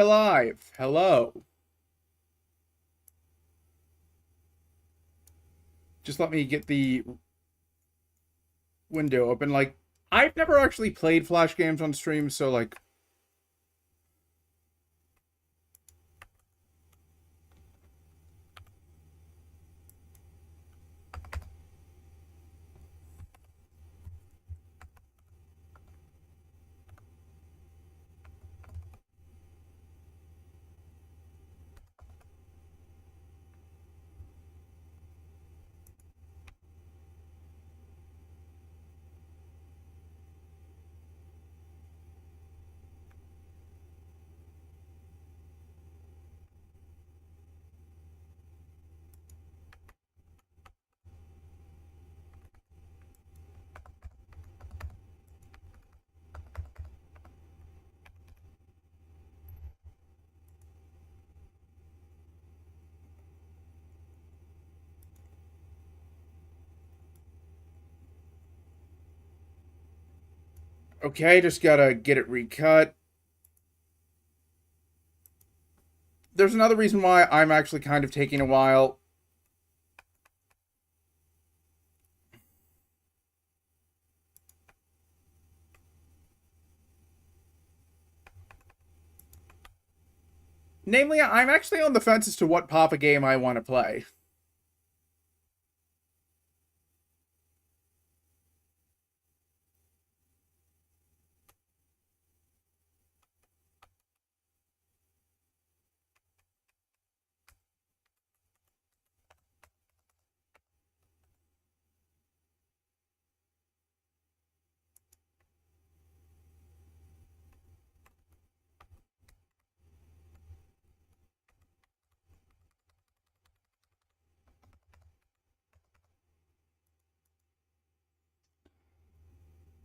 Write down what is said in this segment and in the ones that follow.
we're live. Hello. Just let me get the window open. Like, I've never actually played Flash games on stream, so, like... Okay, just gotta get it recut. There's another reason why I'm actually kind of taking a while. Namely, I'm actually on the fence as to what Papa game I want to play.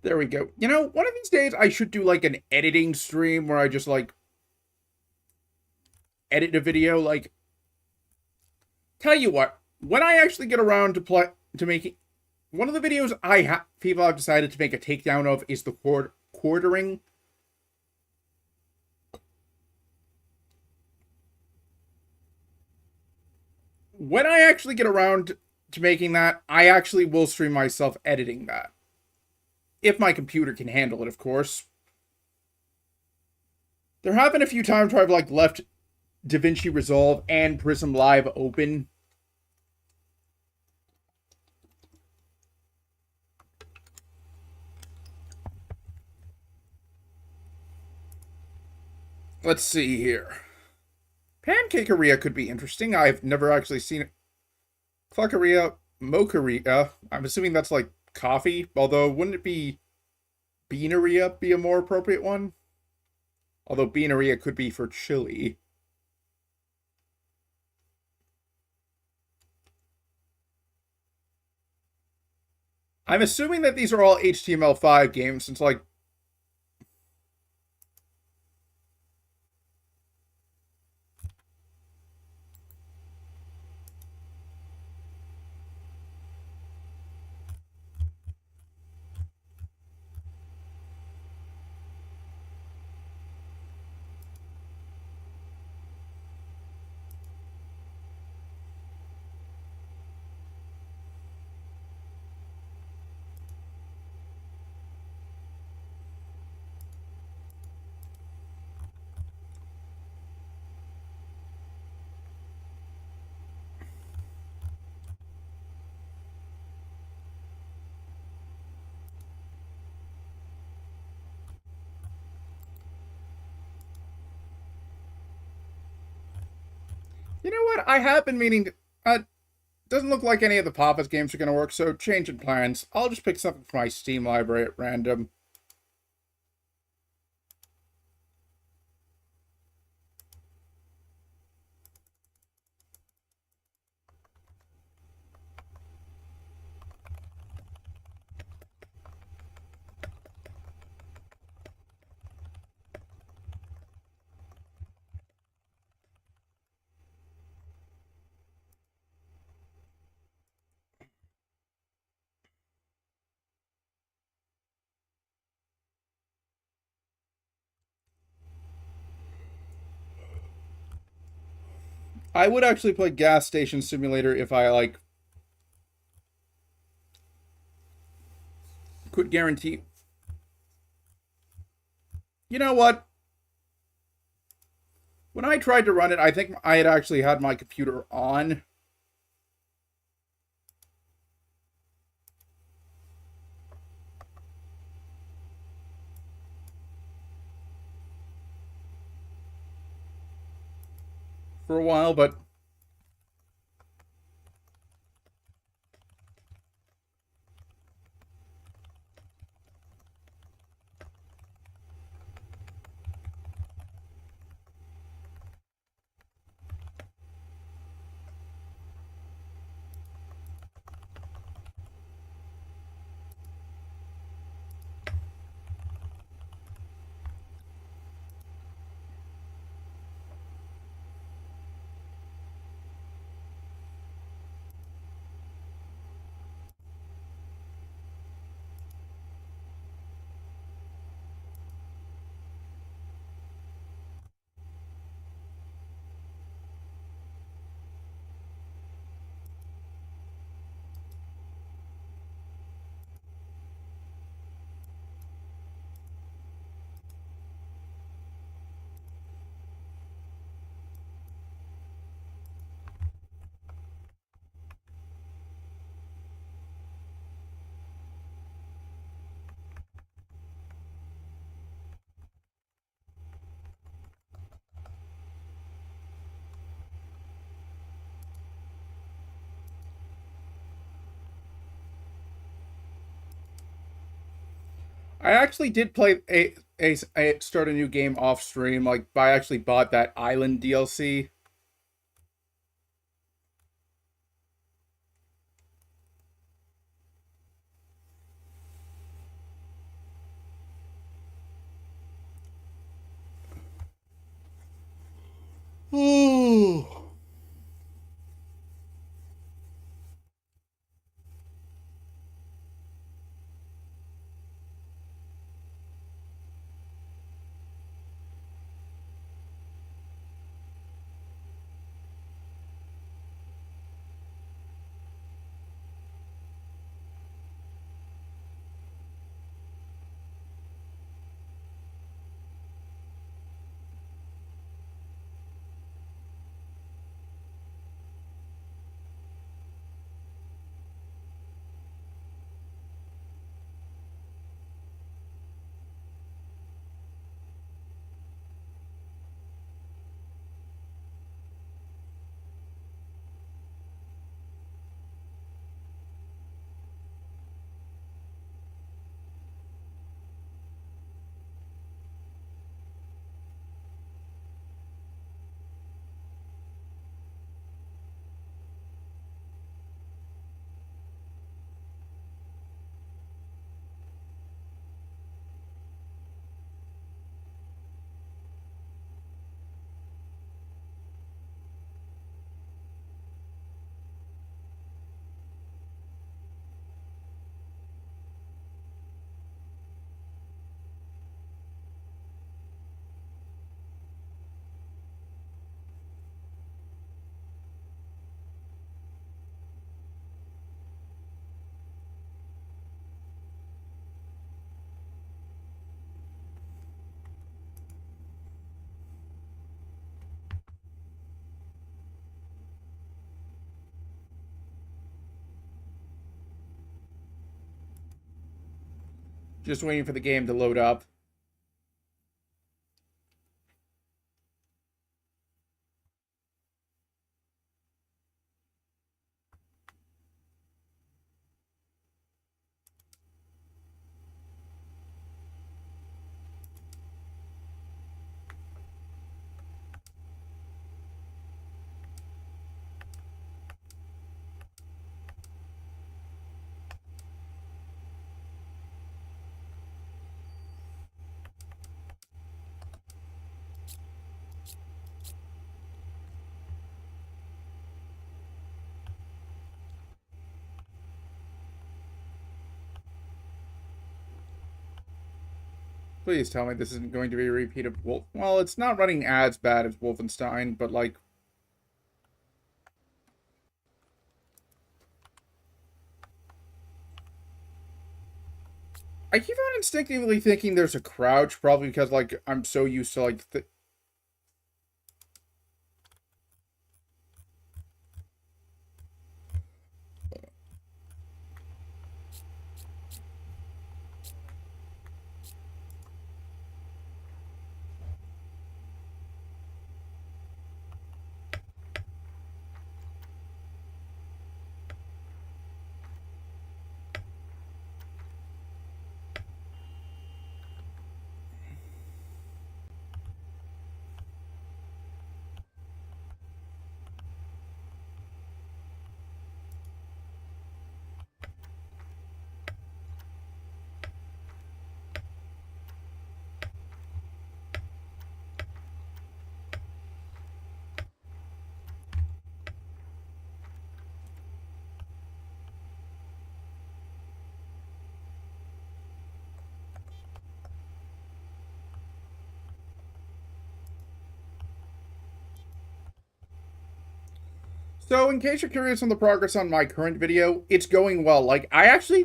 There we go. You know, one of these days I should do like an editing stream where I just like edit a video. Like, tell you what, when I actually get around to making one of the videos people have decided to make a takedown of is the quartering. When I actually get around to making that, I actually will stream myself editing that. If my computer can handle it, of course. There have been a few times where I've like left DaVinci Resolve and Prism Live open. Let's see here. Pancakeria could be interesting. I've never actually seen it. Cluckeria, Mocharia. I'm assuming that's like coffee, although wouldn't it be Beaneria be a more appropriate one? Although Beaneria could be for chili. I'm assuming that these are all HTML5 games, since, like, you know what? I have been meaning to, doesn't look like any of the Papa's games are going to work, so changing plans. I'll just pick something from my Steam library at random. I would actually play Gas Station Simulator if I like could guarantee. You know what? When I tried to run it, I think I had actually had my computer on. For a while, but I actually did play a start a new game off stream. Like, I actually bought that Island DLC. Ooh. Just waiting for the game to load up. Please tell me this isn't going to be a repeat of Wolf. Well, it's not running as bad as Wolfenstein, but like, I keep on instinctively thinking there's a crouch, probably because, like, I'm so used to, like, So, in case you're curious on the progress on my current video, it's going well. Like, I actually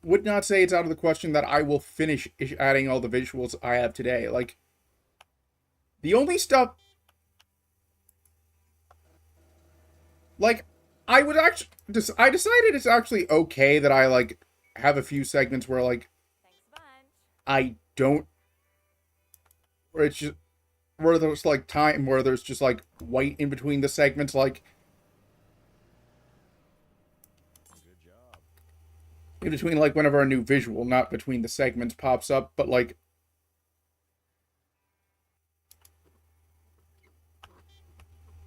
would not say it's out of the question that I will finish adding all the visuals I have today. Like, the only stuff, like, I decided it's actually okay that I, like, have a few segments where, like, I don't, where it's just, where there's, like, time where there's just, like, white in between the segments, like, in between, like, whenever a new visual, not between the segments, pops up, but, like,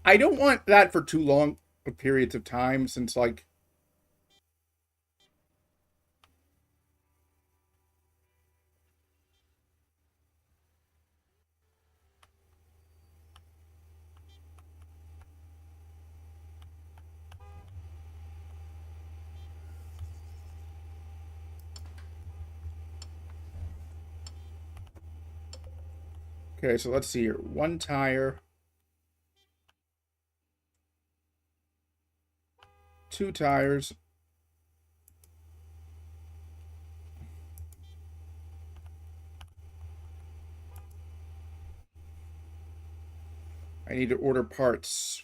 I don't want that for too long periods of time, since, like, okay, so let's see here. One tire, two tires. I need to order parts.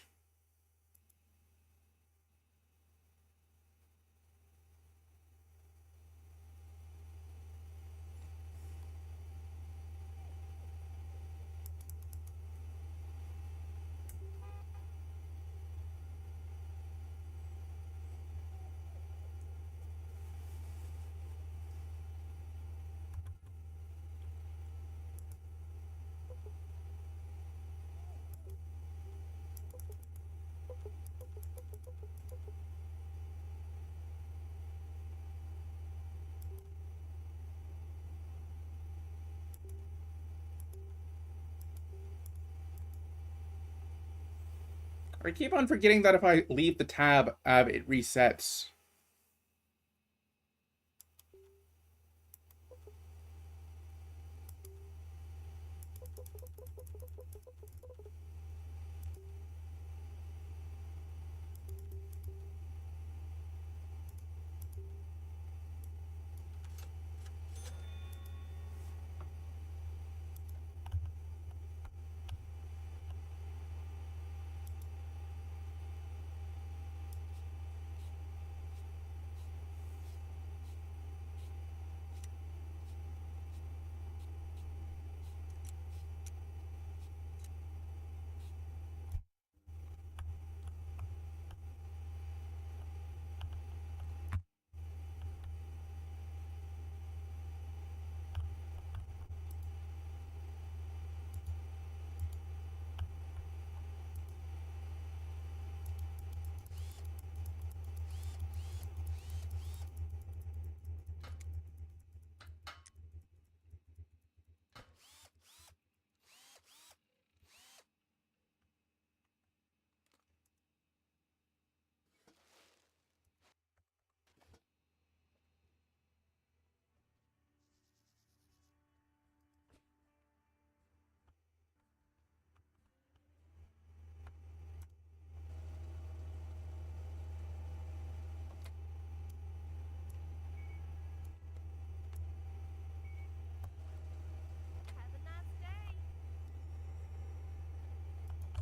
I keep on forgetting that if I leave the tab, it resets.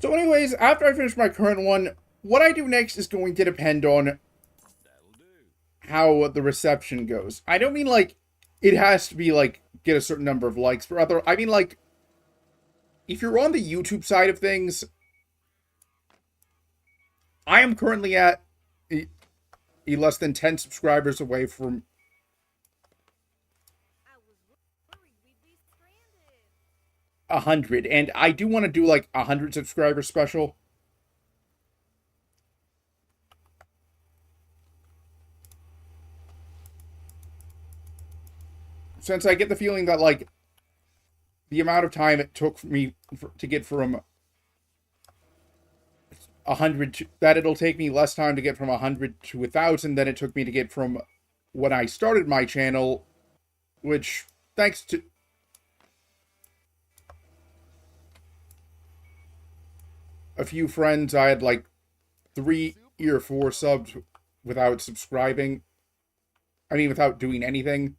So anyways, after I finish my current one, what I do next is going to depend on how the reception goes. I don't mean like it has to be like get a certain number of likes, but rather I mean like if you're on the YouTube side of things, I am currently at less than 10 subscribers away from 100, and I do want to do like 100 subscriber special. Since I get the feeling that like the amount of time it took for me to get from 100 to, that it'll take me less time to get from 100 to 1,000 than it took me to get from when I started my channel, which thanks to a few friends, I had like 3 or 4 subs without subscribing. I mean, without doing anything.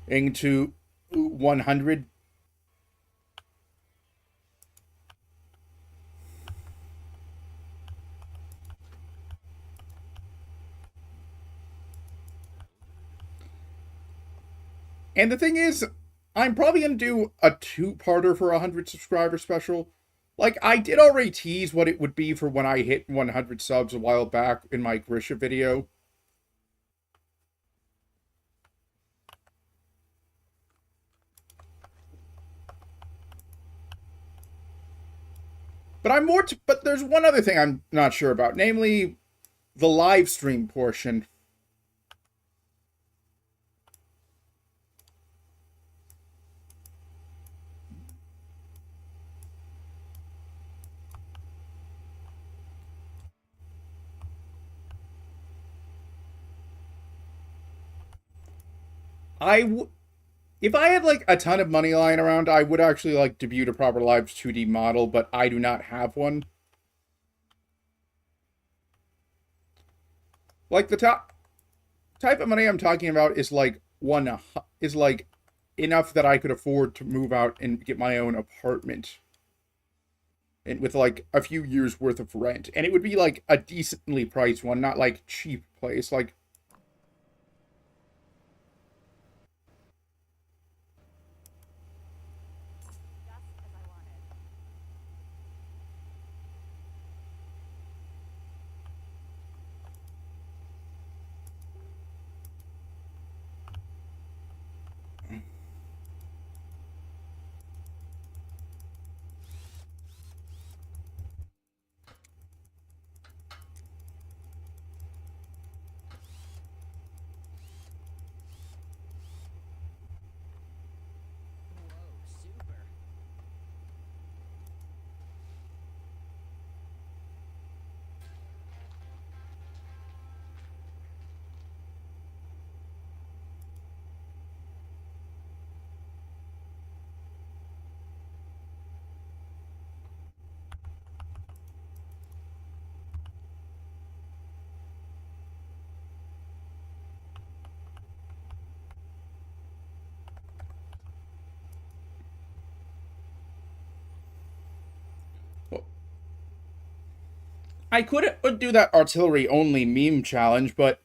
Into 100. And the thing is, I'm probably going to do a 2-parter for a 100 subscriber special. Like, I did already tease what it would be for when I hit 100 subs a while back in my Grisha video. But there's one other thing I'm not sure about, namely the live stream portion. If I had like a ton of money lying around, I would actually like debut a proper live 2D model, but I do not have one. Like the type of money I'm talking about is like enough that I could afford to move out and get my own apartment, and with like a few years worth of rent, and it would be like a decently priced one, not like cheap place. Like I could do that artillery only meme challenge, but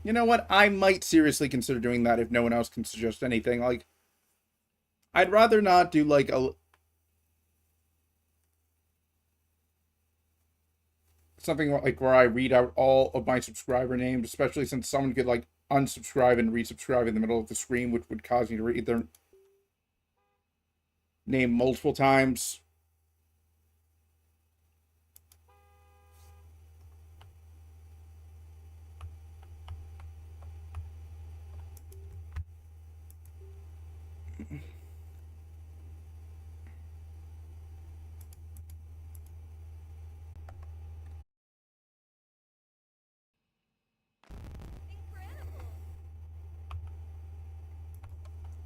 you know what? I might seriously consider doing that if no one else can suggest anything. Like, I'd rather not do like a something like where I read out all of my subscriber names, especially since someone could like unsubscribe and resubscribe in the middle of the screen, which would cause me to read their name multiple times.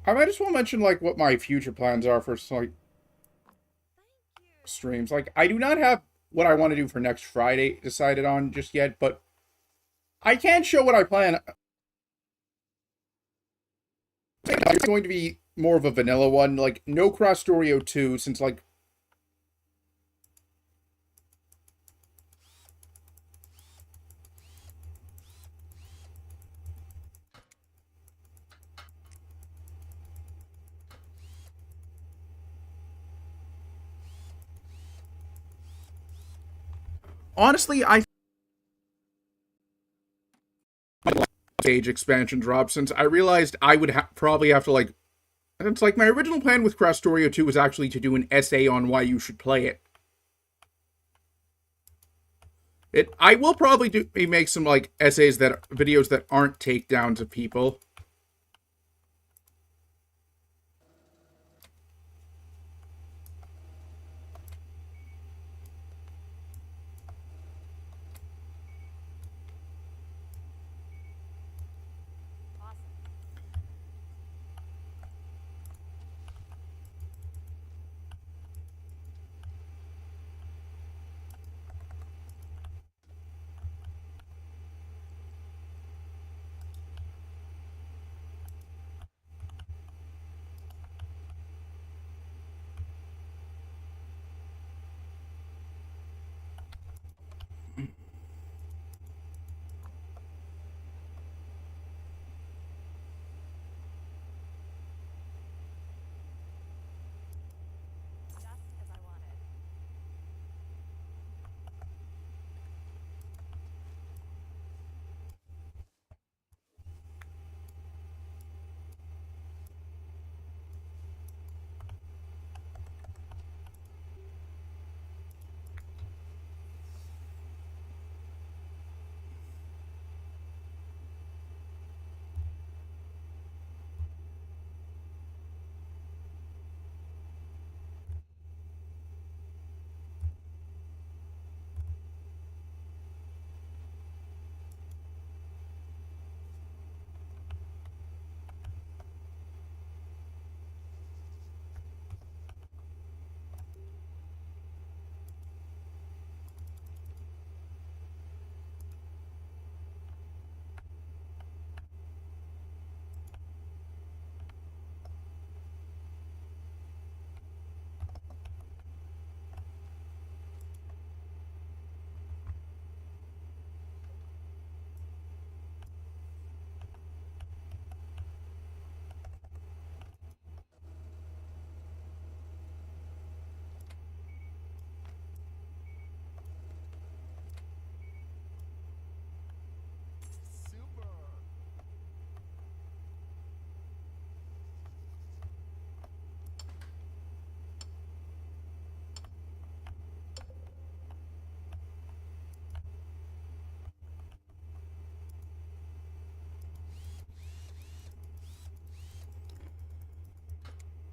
I might as well mention, like, what my future plans are for, like, streams. Like, I do not have what I want to do for next Friday decided on just yet, but I can show what I plan. It's going to be more of a vanilla one, like, no Cross Storio 2, since, like, honestly, I stage expansion drop, since I realized I would probably have to, like, it's like my original plan with Cross Storio 2 was actually to do an essay on why you should play it. I will probably make some, like, videos that aren't takedowns of people.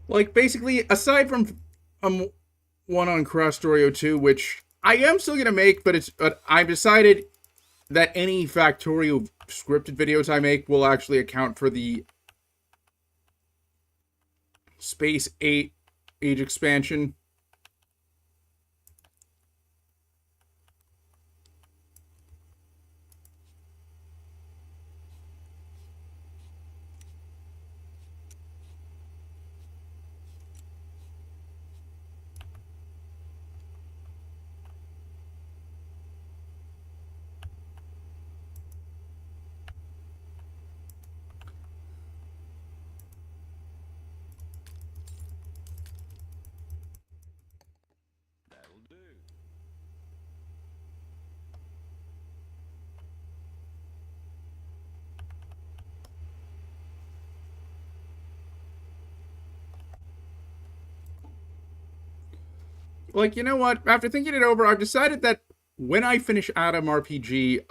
Like, basically, aside from one on Cross Storio 2, which I am still gonna make, but I've decided that any Factorio scripted videos I make will actually account for the Space 8 age expansion. Like, you know what? After thinking it over, I've decided that when I finish Atom RPG,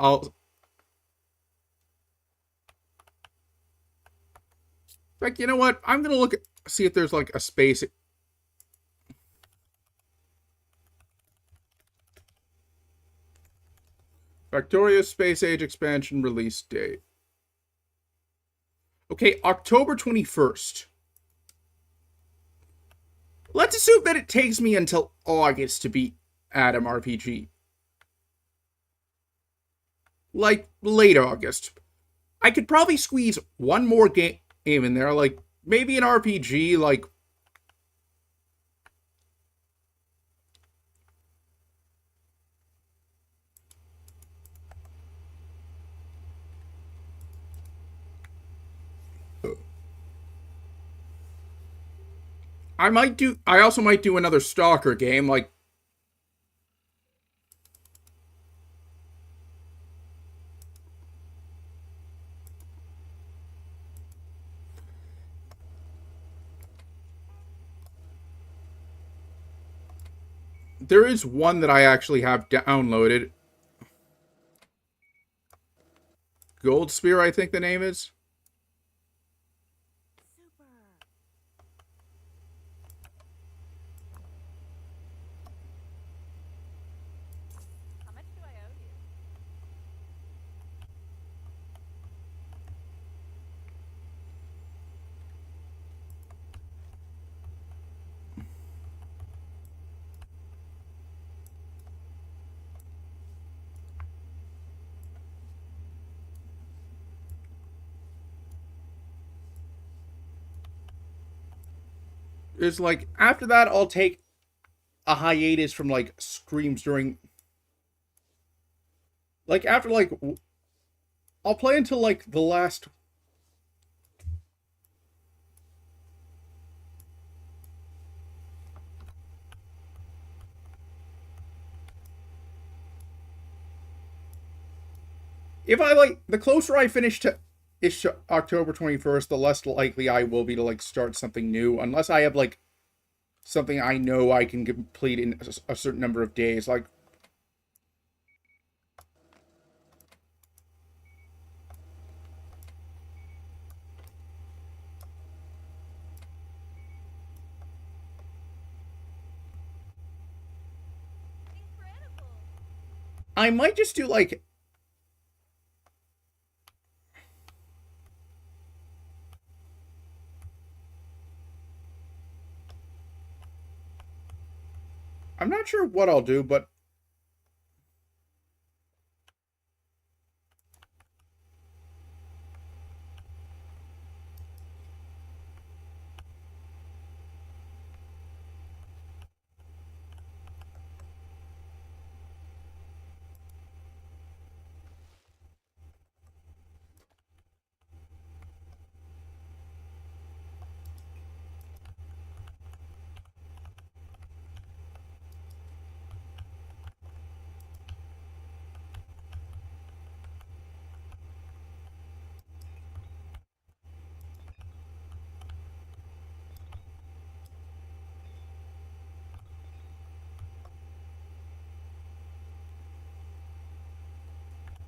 like, you know what? I'm gonna see if there's, like, a space. Factorio Space Age expansion release date. Okay, October 21st. Let's assume that it takes me until August to beat Adam RPG. Like, late August. I could probably squeeze one more game in there, like, maybe an RPG, like... I also might do another Stalker game, like... There is one that I actually have downloaded. Gold Spear, I think the name is. It's like, after that, I'll take a hiatus from, like, streams during... Like, after, like... I'll play until, like, the last... If I, like... The closer I finish to October 21st, the less likely I will be to, like, start something new. Unless I have, like, something I know I can complete in a certain number of days. Like... I might just do, like... I'm not sure what I'll do, but...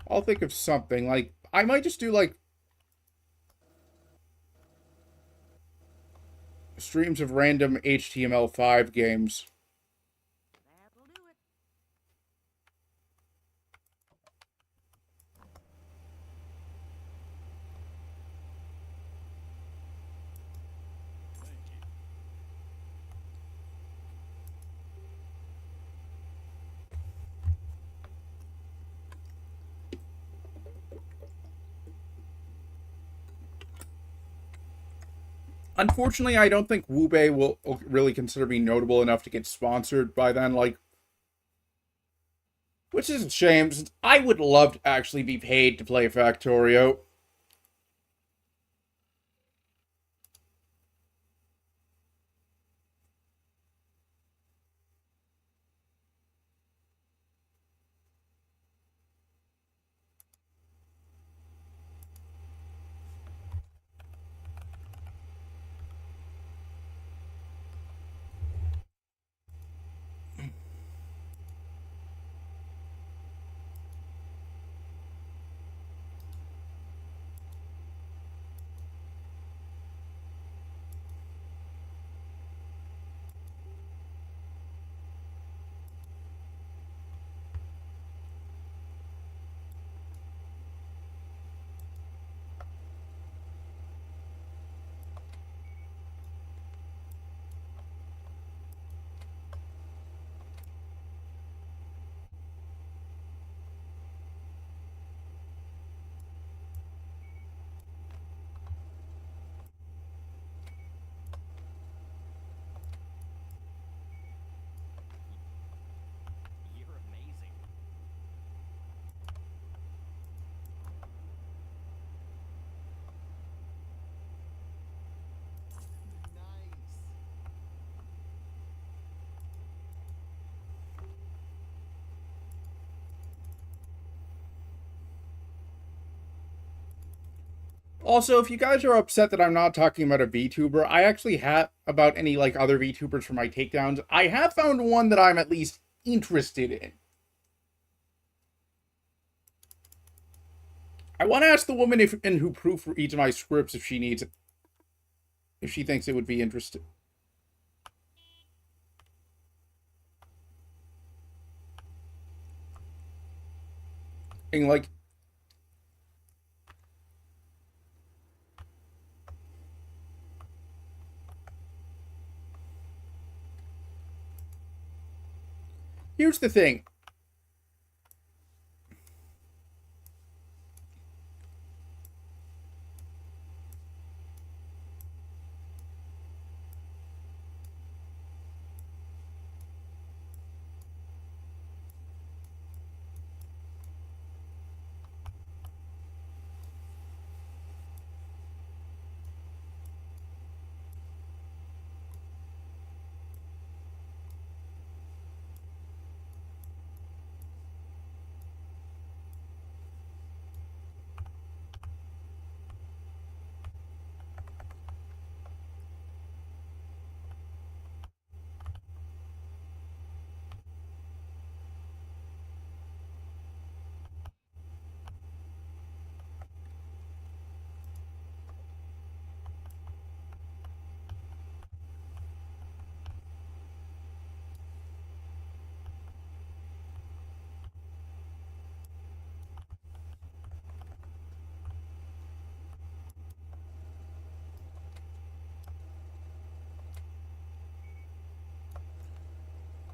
I'll think of something. Like, I might just do, like... streams of random HTML5 games. Unfortunately, I don't think Wubei will really consider me notable enough to get sponsored by then, like... Which is a shame, since I would love to actually be paid to play Factorio. Also, if you guys are upset that I'm not talking about a VTuber, I actually have about any like other VTubers for my takedowns. I have found one that I'm at least interested in. I want to ask the woman who proofreads my scripts if she needs it, if she thinks it would be interesting. And like, here's the thing.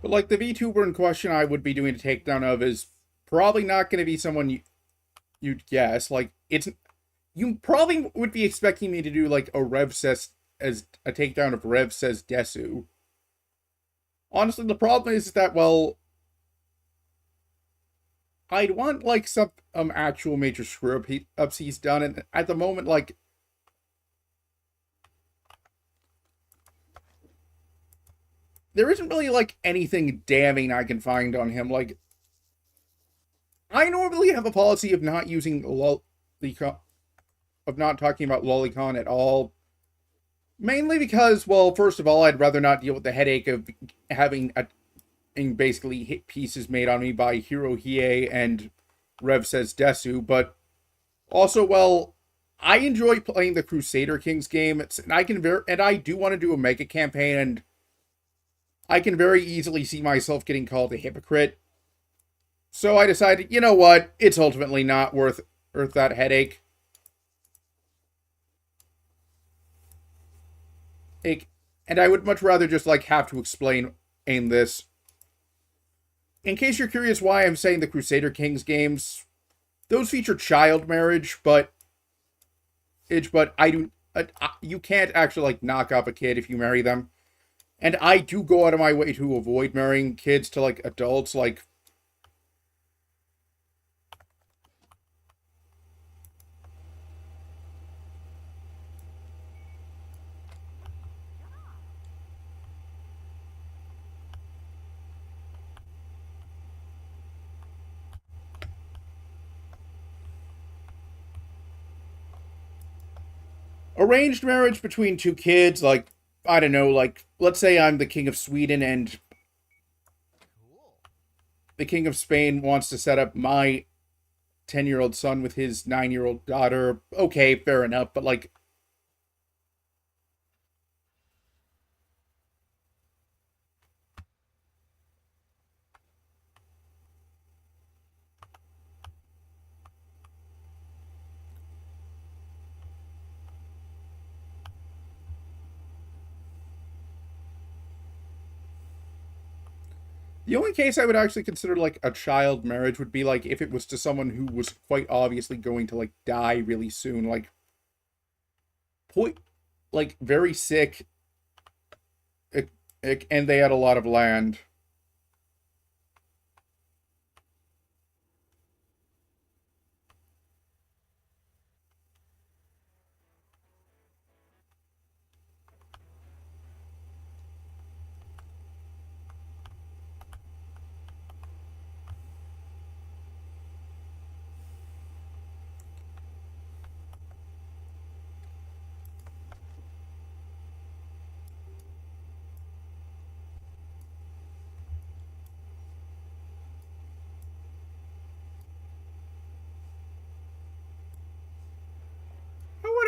But like the VTuber in question I would be doing a takedown of is probably not going to be someone you'd guess. Like it's you probably would be expecting me to do like a Rev says as a takedown of Rev says Desu. Honestly, the problem is that well, I'd want like some actual major screw ups he's done, and at the moment, like there isn't really like anything damning I can find on him. Like I normally have a policy of not using of not talking about Lolicon at all. Mainly because, well, first of all, I'd rather not deal with the headache of having basically hit pieces made on me by Hirohie and Rev says Desu, but also, well, I enjoy playing the Crusader Kings game, and I do want to do a mega campaign, and I can very easily see myself getting called a hypocrite. So I decided, you know what, it's ultimately not worth that headache. And I would much rather just like have to explain in this. In case you're curious why I'm saying the Crusader Kings games, those feature child marriage, but I do you can't actually like knock up a kid if you marry them. And I do go out of my way to avoid marrying kids to like adults. Like arranged marriage between two kids, like I don't know, like let's say I'm the king of Sweden and the king of Spain wants to set up my 10-year-old son with his 9-year-old daughter. Okay, fair enough, but like the only case I would actually consider like a child marriage would be like if it was to someone who was quite obviously going to like die really soon, like point like very sick, and they had a lot of land.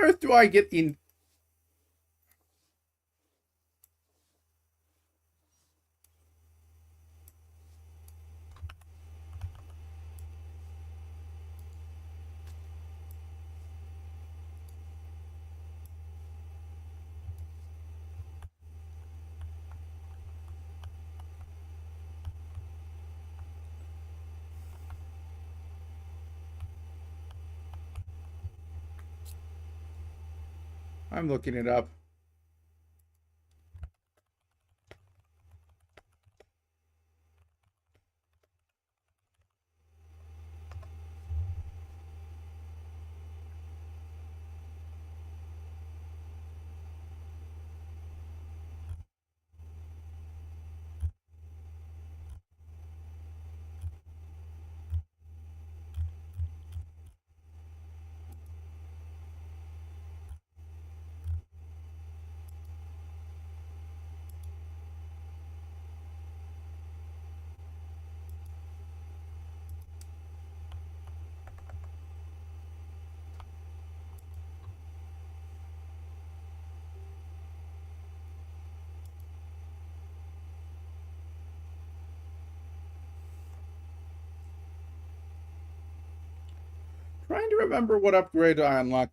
earth do I get in? I'm looking it up. Trying to remember what upgrade I unlocked.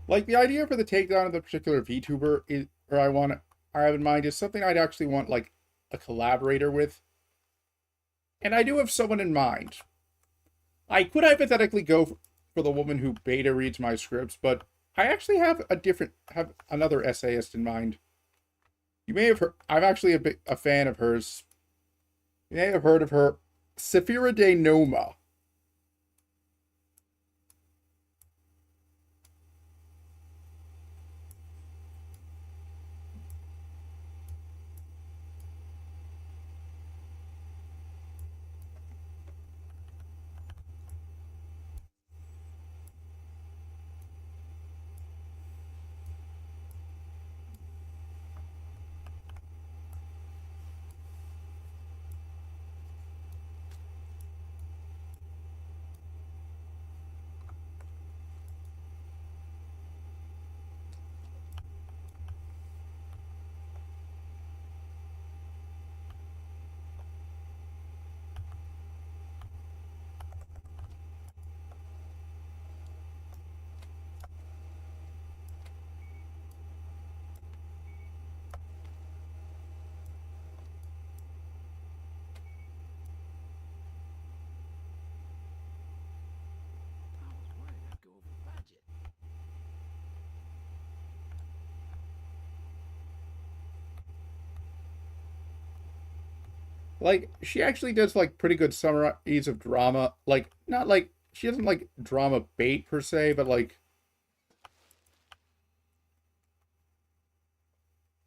Like, the idea for the takedown of the particular VTuber is, or I have in mind, is something I'd actually want, like, a collaborator with. And I do have someone in mind. I could hypothetically go for the woman who beta reads my scripts, but I actually have another essayist in mind. You may have heard, I'm actually a fan of hers. You may have heard of her, Saphira de Noma. I was worried I'd go over budget. Like, she actually does, like, pretty good summaries of drama. Like, not like, she doesn't, like, drama bait per se, but, like,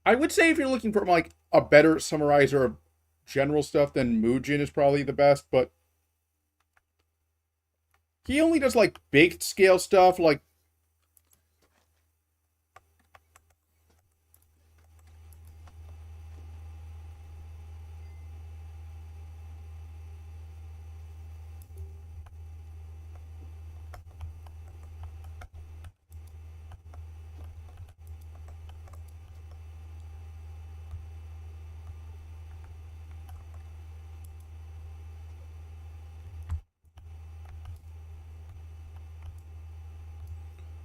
I would say if you're looking for, like, a better summarizer of general stuff, then Muujin is probably the best, but he only does, like, big scale stuff. Like,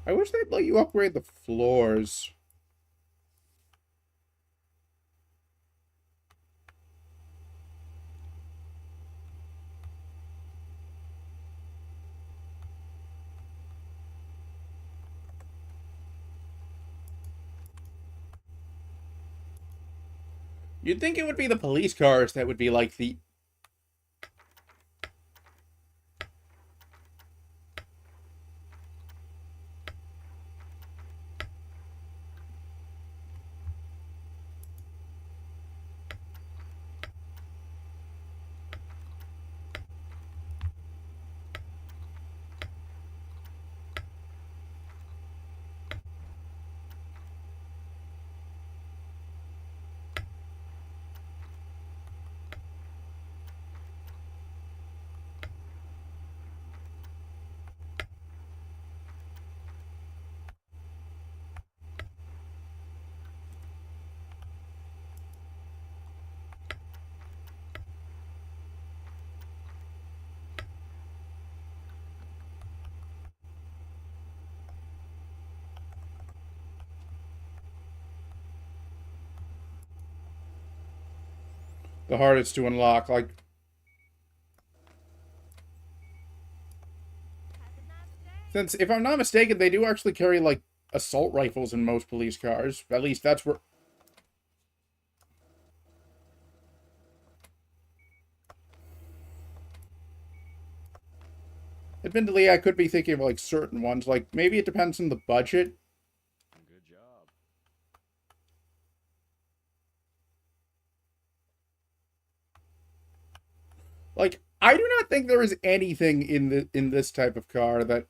I wish they'd let you upgrade the floors. You'd think it would be the police cars that would be, like, the... the hardest to unlock. Like, since, if I'm not mistaken, they do actually carry, like, assault rifles in most police cars. At least that's where... Admittedly, I could be thinking of, like, certain ones. Like, maybe it depends on the budget. Good job. Like, I do not think there is anything in this type of car that...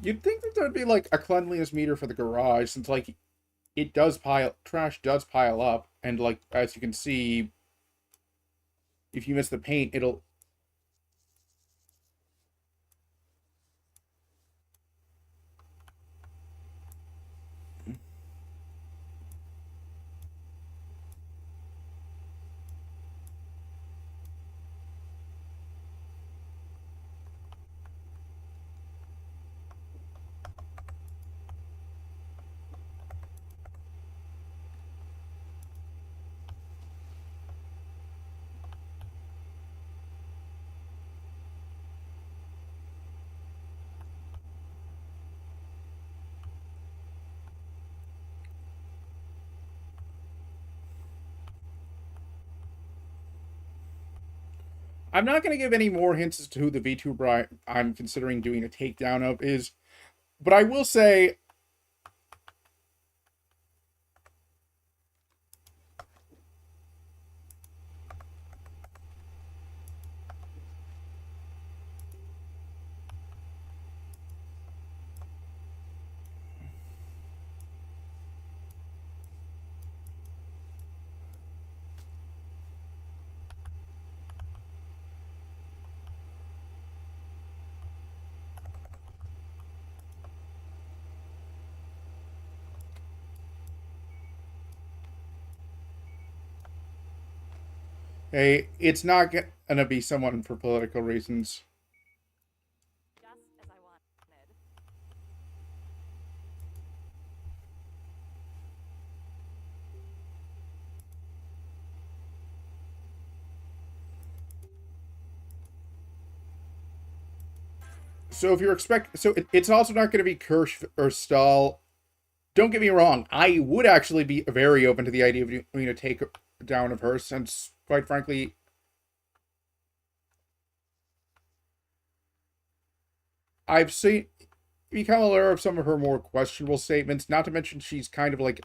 You'd think that there'd be like a cleanliness meter for the garage, since like it does trash does pile up, and like as you can see, if you miss the paint, it'll. I'm not going to give any more hints as to who the VTuber I'm considering doing a takedown of is, but I will say. Hey, it's not gonna be someone for political reasons. Just as I wanted. So if you're it's also not going to be Kirsch or Stahl. Don't get me wrong. I would actually be very open to the idea of doing a takedown of her, since, quite frankly, I've seen become aware of some of her more questionable statements. Not to mention, she's kind of like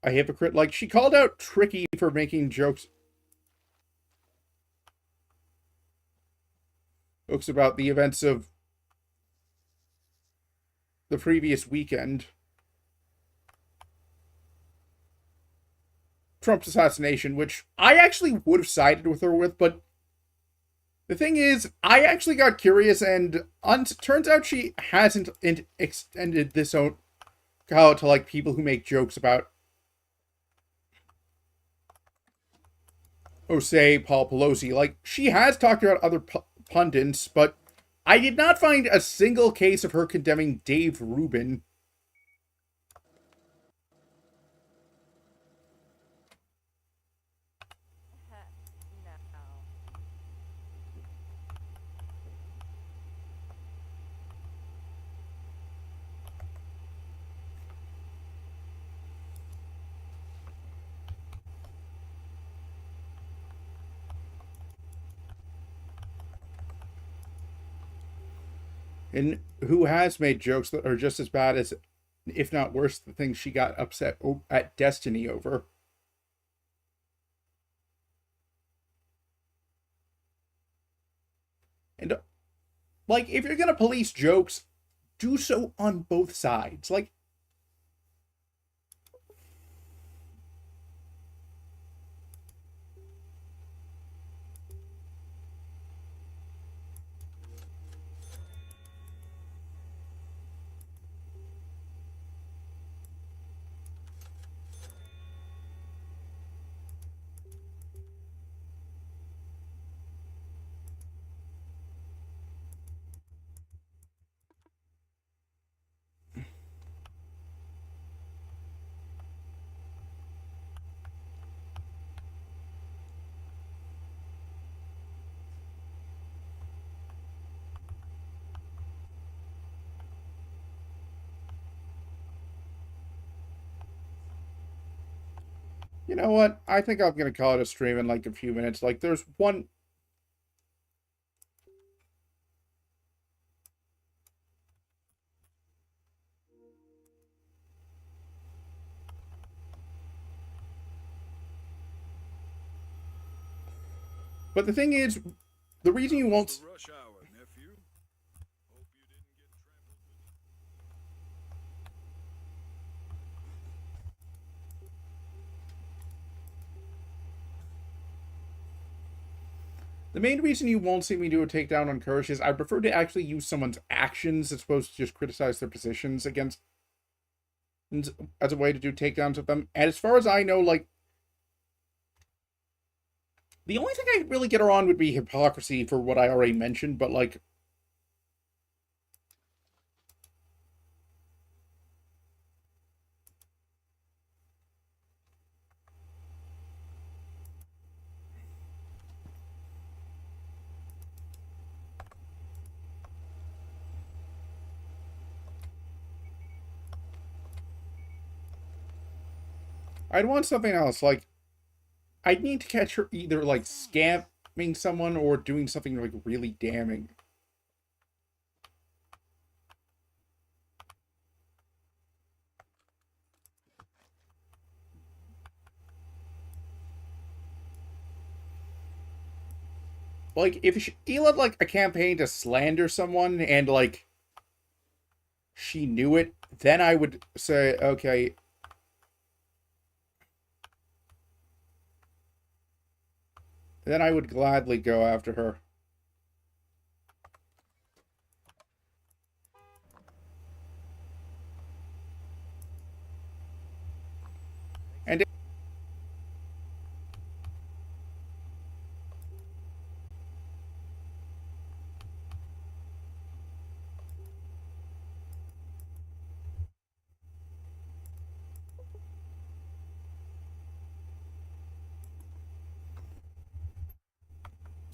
a hypocrite. Like, she called out Tricky for making jokes about the events of the previous weekend. Trump's assassination, which I actually would have sided with her with, but the thing is, I actually got curious, and turns out she hasn't extended this out to like people who make jokes about, say, Paul Pelosi. Like, she has talked about other pundits, but I did not find a single case of her condemning Dave Rubin. No. And who has made jokes that are just as bad as, if not worse, the things she got upset at Destiny over. And, like, if you're gonna police jokes, do so on both sides. Like, you know what? I think I'm gonna call it a stream in like a few minutes. Like, there's one. But the thing is, the reason you won't. Rush hour, nephew. The main reason you won't see me do a takedown on Kirsch is I prefer to actually use someone's actions as opposed to just criticize their positions against as a way to do takedowns of them. And as far as I know, like, the only thing I really get her on would be hypocrisy for what I already mentioned, but like, I'd want something else. Like, I'd need to catch her either like scamming someone or doing something like really damning. Like, if she led like a campaign to slander someone and like she knew it, then I would say, okay, then I would gladly go after her. And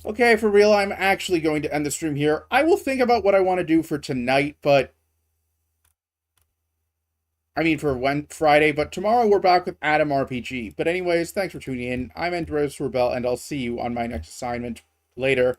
okay, for real, I'm actually going to end the stream here. I will think about what I want to do for tonight, but I mean for Friday, but tomorrow we're back with Adam RPG. But anyways, thanks for tuning in. I'm Andreas Rebel, and I'll see you on my next assignment later.